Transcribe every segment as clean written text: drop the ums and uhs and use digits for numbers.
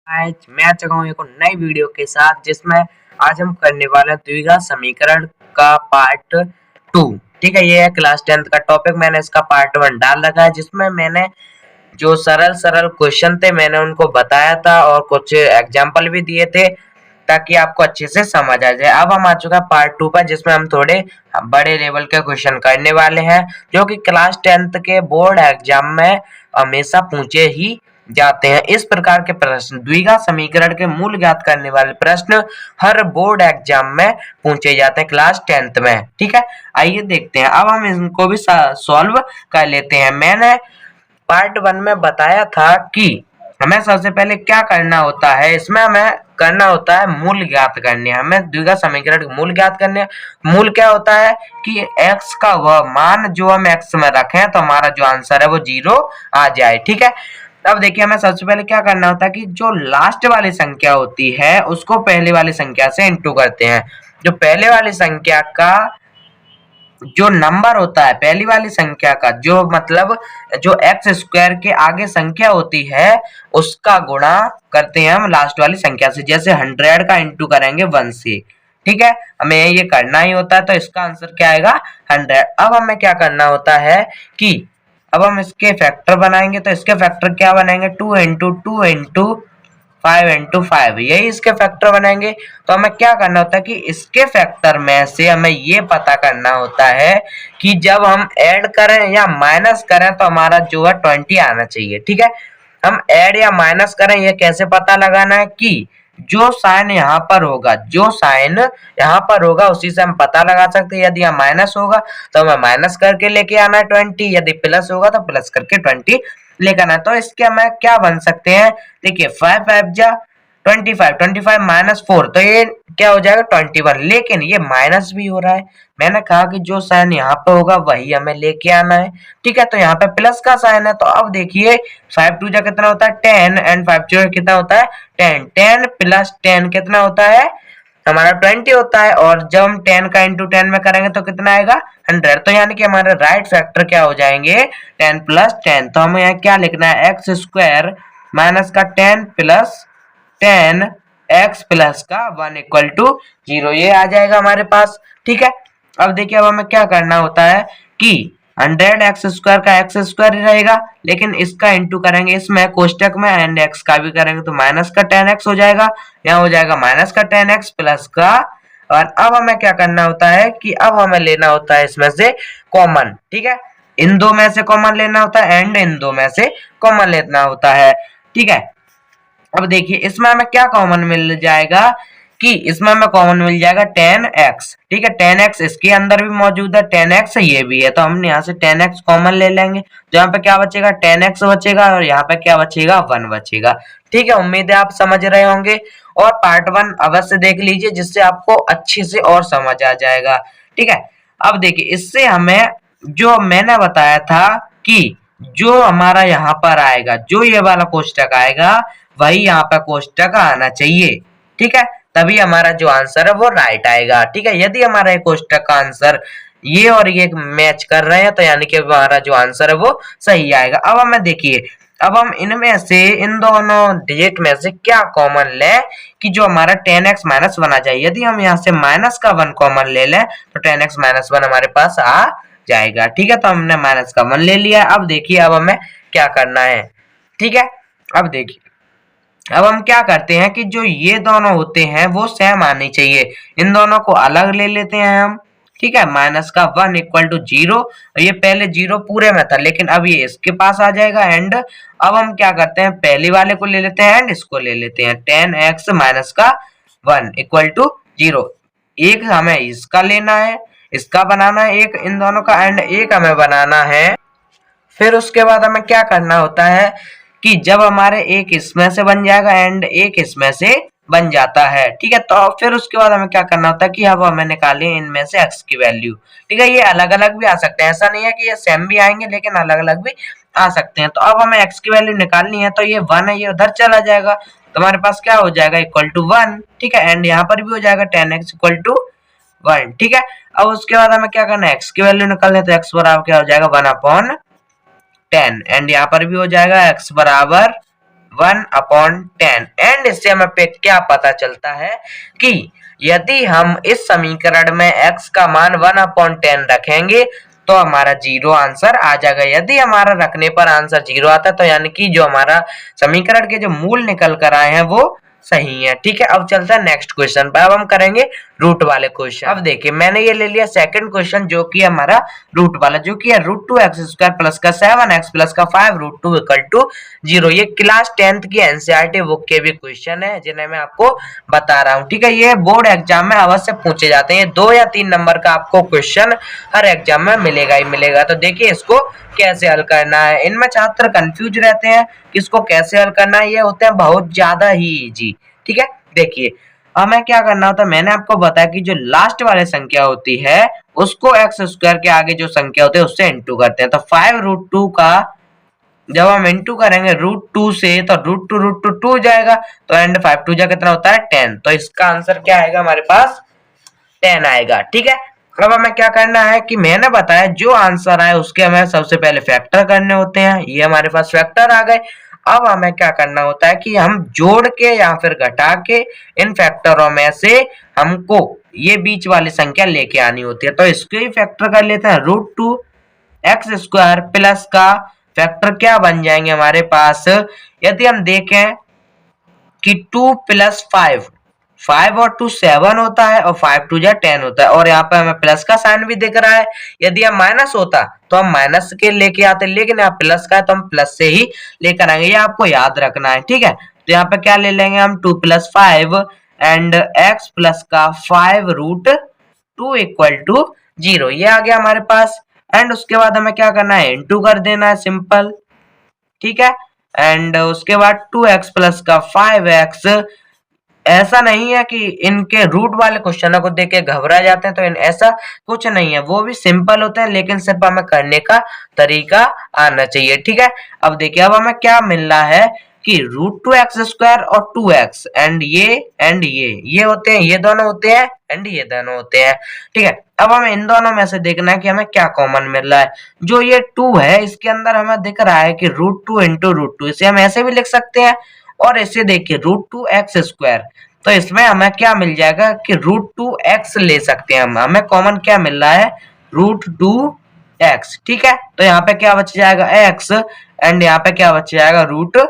आज मैं आ चुका हूँ एक और नई वीडियो के साथ जिसमें आज हम करने वाले हैं द्विघात समीकरण का पार्ट 2। ठीक है, ये है क्लास 10th का टॉपिक। मैंने इसका पार्ट 1 डाल रखा है जिसमें मैंने जो सरल सरल क्वेश्चन थे मैंने उनको बताया था और कुछ एग्जाम्पल भी दिए थे ताकि आपको अच्छे से समझ आ जाए। अब हम आ चुका है पार्ट 2 पर जिसमें हम थोड़े बड़े लेवल के क्वेश्चन करने वाले हैं जो कि क्लास 10th के बोर्ड एग्जाम में हमेशा पूछे ही जाते हैं। इस प्रकार के प्रश्न द्विघात समीकरण के मूल ज्ञात करने वाले प्रश्न हर बोर्ड एग्जाम में पूछे जाते हैं क्लास 10th में। ठीक है, आइए देखते हैं। अब हम इनको भी सॉल्व कर लेते हैं। मैंने पार्ट 1 में बताया था कि हमें सबसे पहले क्या करना होता है, इसमें हमें करना होता है मूल ज्ञात करने। हमें द्विघात समीकरण के मूल ज्ञात करने। मूल क्या होता है कि x का वह मान जो हम x में रखें तो हमारा जो आंसर है वो 0 आ जाए। ठीक है, अब देखिए हमें सबसे पहले क्या करना होता है कि जो लास्ट वाली संख्या होती है उसको पहले वाली संख्या से इंटू करते हैं। जो पहले वाली संख्या का जो नंबर होता है, पहली वाली संख्या का जो मतलब जो एक्स स्क्वायर के आगे संख्या होती है उसका गुणा करते हैं हम लास्ट वाली संख्या से। जैसे 100 का इंटू करेंगे 1 से। ठीक है, हमें ये करना ही होता है तो इसका आंसर क्या आएगा 100। अब हमें क्या करना होता है कि अब हम इसके फैक्टर बनाएंगे तो इसके फैक्टर क्या बनाएंगे 2 इंटू 2 इंटू 5 इंटू 5, यही इसके फैक्टर बनाएंगे। तो हमें क्या करना होता है कि इसके फैक्टर में से हमें ये पता करना होता है कि जब हम ऐड करें या माइनस करें तो हमारा जो है 20 आना चाहिए। ठीक है, हम ऐड या माइनस करें ये कैसे पता लगाना है कि जो साइन यहाँ पर होगा, जो साइन यहाँ पर होगा उसी से हम पता लगा सकते हैं। यदि यहाँ माइनस होगा तो हमें माइनस करके लेके आना है 20, यदि प्लस होगा तो प्लस करके 20 लेकर आना है। तो इसके हमें क्या बन सकते हैं, देखिए 5 5 जा 25, 25 माइनस 4 तो ये क्या हो जाएगा 21। लेकिन ये माइनस भी हो रहा है, मैंने कहा कि जो साइन यहाँ पे होगा वही हमें लेके आना है। ठीक है, तो यहाँ पे प्लस का साइन है तो अब देखिए 5 2 जा कितना होता है 10 एंड 5 जो कितना होता है 10। 10 प्लस 10 कितना होता है हमारा 20 होता है और जब हम 10 का इंटू 10 में करेंगे तो कितना आएगा 100। तो यानी कि हमारे राइट फैक्टर क्या हो जाएंगे 10 प्लस 10। तो हमें यहाँ क्या लिखना है एक्स स्क्वायर माइनस का 10 प्लस 10 एक्स प्लस का 1 इक्वल टू 0, ये आ जाएगा हमारे पास। ठीक है, अब देखिए अब हमें क्या करना होता है कि 100 एक्स स्क्वायर का एक्स स्क्वायर ही रहेगा लेकिन इसका इंटू करेंगे इसमें कोष्टक में एंड एक्स का भी करेंगे तो माइनस का 10x हो जाएगा, यहाँ हो जाएगा माइनस का 10x प्लस का। और अब हमें क्या करना होता है कि अब हमें लेना होता है इसमें से कॉमन। ठीक है, इन दो में से कॉमन लेना होता है एंड इन दो में से कॉमन लेना होता है। ठीक है, अब देखिए इसमें हमें क्या कॉमन मिल जाएगा कि इसमें हमें कॉमन मिल जाएगा 10x। ठीक है, 10x इसके अंदर भी मौजूद है, 10x ये भी है तो हम यहाँ से 10x कॉमन ले लेंगे। तो यहाँ पे क्या बचेगा 10x बचेगा और यहाँ पे क्या बचेगा 1 बचेगा। ठीक है, उम्मीद है आप समझ रहे होंगे और पार्ट 1 अवश्य देख लीजिए जिससे आपको अच्छे से और समझ आ जाएगा। ठीक है, अब देखिए इससे हमें जो मैंने बताया था कि जो हमारा यहाँ पर आएगा, जो ये वाला कोष्टक आएगा वही यहाँ पे कोष्टक आना चाहिए। ठीक है, तभी हमारा जो आंसर है वो राइट आएगा। ठीक है, यदि हमारा ये कोष्टक का आंसर ये और ये मैच कर रहे हैं तो यानी कि हमारा जो आंसर है वो सही आएगा। अब हमें देखिए अब हम इनमें से इन दोनों डिजिट में से क्या कॉमन लें कि जो हमारा 10x माइनस 1 आ जाए। यदि हम यहाँ से माइनस का 1 कॉमन ले लें तो 10x माइनस 1 हमारे पास आ जाएगा। ठीक है, तो हमने माइनस का 1 ले लिया। अब देखिए अब हमें क्या करना है। ठीक है, अब देखिए अब हम क्या करते हैं कि जो ये दोनों होते हैं वो सेम आनी चाहिए, इन दोनों को अलग ले लेते हैं हम। ठीक है, माइनस का 1 इक्वल टू 0, ये पहले 0 पूरे में था लेकिन अब ये इसके पास आ जाएगा एंड अब हम क्या करते हैं पहले वाले को ले लेते हैं एंड इसको ले लेते हैं 10x माइनस का 1 इक्वल टू 0। एक हमें इसका लेना है, इसका बनाना है एक इन दोनों का एंड एक हमें बनाना है। फिर उसके बाद हमें क्या करना होता है कि जब हमारे एक इसमें से बन जाएगा एंड एक इसमें से बन जाता है। ठीक है, तो फिर उसके बाद हमें क्या करना होता है कि अब हमें निकाली इनमें से x की वैल्यू। ठीक है, ये अलग अलग भी आ सकते हैं, ऐसा नहीं है कि ये सेम भी आएंगे लेकिन अलग अलग भी आ सकते हैं। तो अब हमें x की वैल्यू निकालनी है तो ये 1 है ये उधर चला जाएगा तो हमारे पास क्या हो जाएगा इक्वल टू 1। ठीक है, एंड यहाँ पर भी हो जाएगा 10x इक्वल टू 1। ठीक है, अब उसके बाद हमें क्या करना है x की वैल्यू निकालनी है तो x बराबर क्या हो जाएगा 1/10 एंड यहाँ पर भी हो जाएगा x बराबर 1/10। एंड इससे हमें पे क्या पता चलता है कि यदि हम इस समीकरण में x का मान 1/10 रखेंगे तो हमारा 0 आंसर आ जाएगा। यदि हमारा रखने पर आंसर 0 आता है तो यानी कि जो हमारा समीकरण के जो मूल निकल कर आए हैं वो सही है। ठीक है, अब चलता है नेक्स्ट क्वेश्चन पर। अब हम करेंगे रूट वाले क्वेश्चन। अब देखिए मैंने ये ले लिया सेकंड क्वेश्चन जो कि हमारा रूट वाला, जो कि है √2x² प्लस का 7x प्लस का 5 √2 इक्वल टू 0। ये क्लास 10th की एनसीईआरटी बुक के भी क्वेश्चन है जिन्हें मैं आपको बता रहा हूँ। ठीक है, ये बोर्ड एग्जाम में अवश्य पूछे जाते हैं। 2 या 3 नंबर का आपको क्वेश्चन हर एग्जाम में मिलेगा ही मिलेगा। तो देखिए इसको कैसे हल करना है। इनमें छात्र कंफ्यूज रहते हैं कि इसको कैसे हल करना है। ये होते हैं बहुत ज्यादा ही इजी। ठीक है, देखिए हमें क्या करना होता है, मैंने आपको बताया कि जो लास्ट वाली संख्या होती है उसको x² के आगे जो संख्या होती है उससे इंटू करते हैं। तो 5 √2 का जब हम इंटू करेंगे √2 से तो √2 2 जाएगा, तो एंड 5 2 जा कितना होता है 10। तो इसका आंसर क्या आएगा हमारे पास 10 आएगा। ठीक है, अब हमें क्या करना है कि मैंने बताया जो आंसर आए उसके हमें सबसे पहले फैक्टर करने होते हैं। ये हमारे पास फैक्टर आ गए। अब हमें क्या करना होता है कि हम जोड़ के या फिर घटा के इन फैक्टरों में से हमको ये बीच वाली संख्या लेके आनी होती है। तो इसको ही फैक्टर कर लेते हैं। √2x² प्लस का फैक्टर क्या बन जाएंगे हमारे पास, यदि हम देखें कि 2 + 5 और 2 7 होता है और 5 2 10 होता है, और यहाँ पे हमें प्लस का साइन भी दिख रहा है। यदि हम माइनस होता तो हम माइनस के लेके आते, लेकिन यहाँ प्लस का है तो हम प्लस से ही लेकर आएंगे। ये आपको याद रखना है। ठीक है, तो यहाँ पे क्या ले लेंगे हम 2 + 5 एंड x प्लस का 5 √2 इक्वल टू 0। ये आ गया हमारे पास। एंड उसके बाद हमें क्या करना है, इंटू कर देना है, सिंपल। ठीक है, एंड उसके बाद 2x प्लस का 5x। ऐसा नहीं है कि इनके रूट वाले क्वेश्चनों को देख के घबरा जाते हैं, तो ऐसा कुछ नहीं है, वो भी सिंपल होते हैं, लेकिन सिर्फ हमें करने का तरीका आना चाहिए। ठीक है, अब देखिए अब हमें क्या मिल रहा है कि √2x² और 2x एंड ये होते हैं, ये दोनों होते हैं एंड ये दोनों होते हैं। ठीक है, अब हमें इन दोनों में से देखना है कि हमें क्या कॉमन मिल रहा है। जो ये 2 है इसके अंदर हमें दिख रहा है कि √2 × √2, इसे हम ऐसे भी लिख सकते हैं। और इसे देखिए √2x², तो इसमें हमें क्या मिल जाएगा कि √2x ले सकते हैं हम। हमें कॉमन क्या मिल रहा है, √2x। ठीक है, तो यहाँ पे क्या बच जाएगा x एंड यहाँ पे क्या बच जाएगा √2,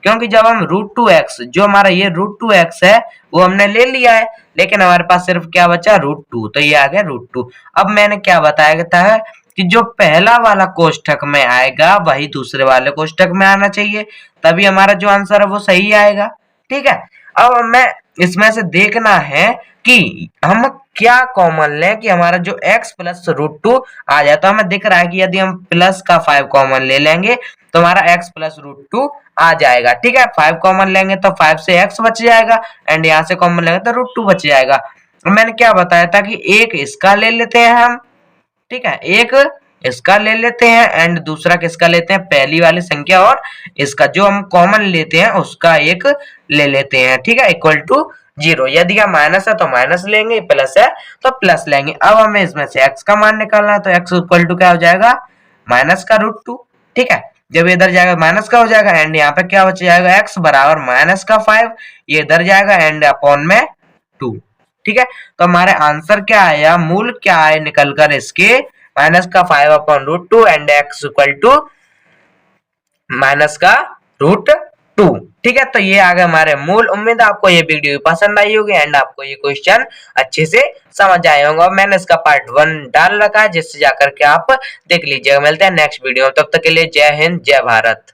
क्योंकि जब हम √2x, जो हमारा ये √2x है वो हमने ले लिया है, लेकिन हमारे पास सिर्फ क्या बचा √2, तो ये आ गया √2। अब मैंने क्या बताया था कि जो पहला वाला कोष्ठक में आएगा वही दूसरे वाले कोष्ठक में आना चाहिए, तभी हमारा जो आंसर है वो सही आएगा। ठीक है, अब हमें इसमें से देखना है कि हम क्या कॉमन लें कि हमारा जो x प्लस √2 आ जाए। तो हमें दिख रहा है कि यदि हम प्लस का 5 कॉमन ले लेंगे तो हमारा x प्लस √2 आ जाएगा। ठीक है, 5 कॉमन लेंगे तो 5 से x बच जाएगा एंड यहाँ से कॉमन लेंगे तो √2 बच जाएगा। मैंने क्या बताया था कि एक इसका ले लेते हैं हम, ठीक है, एक इसका ले लेते हैं एंड दूसरा किसका लेते हैं, पहली वाली संख्या और इसका जो हम कॉमन लेते हैं उसका एक ले लेते हैं। ठीक है, इक्वल टू 0। यदि का माइनस है तो माइनस लेंगे, प्लस है तो प्लस लेंगे। अब हमें इसमें से x का मान निकालना है, तो x इक्वल टू क्या हो जाएगा माइनस का √2। ठीक है, जब इधर जाएगा माइनस का हो जाएगा एंड यहाँ पे क्या बच जाएगा x बराबर माइनस का 5, ये इधर जाएगा एंड अपॉन में 2। ठीक है, तो हमारे आंसर क्या आया, मूल क्या आए निकल कर इसके माइनस का 5/√2 and x equal to minus का √2। ठीक है, तो ये आ गए हमारे मूल। उम्मीद है आपको ये वीडियो पसंद आई होगी एंड आपको ये क्वेश्चन अच्छे से समझ आए होंगे। मैंने इसका पार्ट 1 डाल रखा है जिससे जाकर के आप देख लीजिएगा। मिलते हैं नेक्स्ट वीडियो में, तब तक के लिए जय हिंद जय भारत।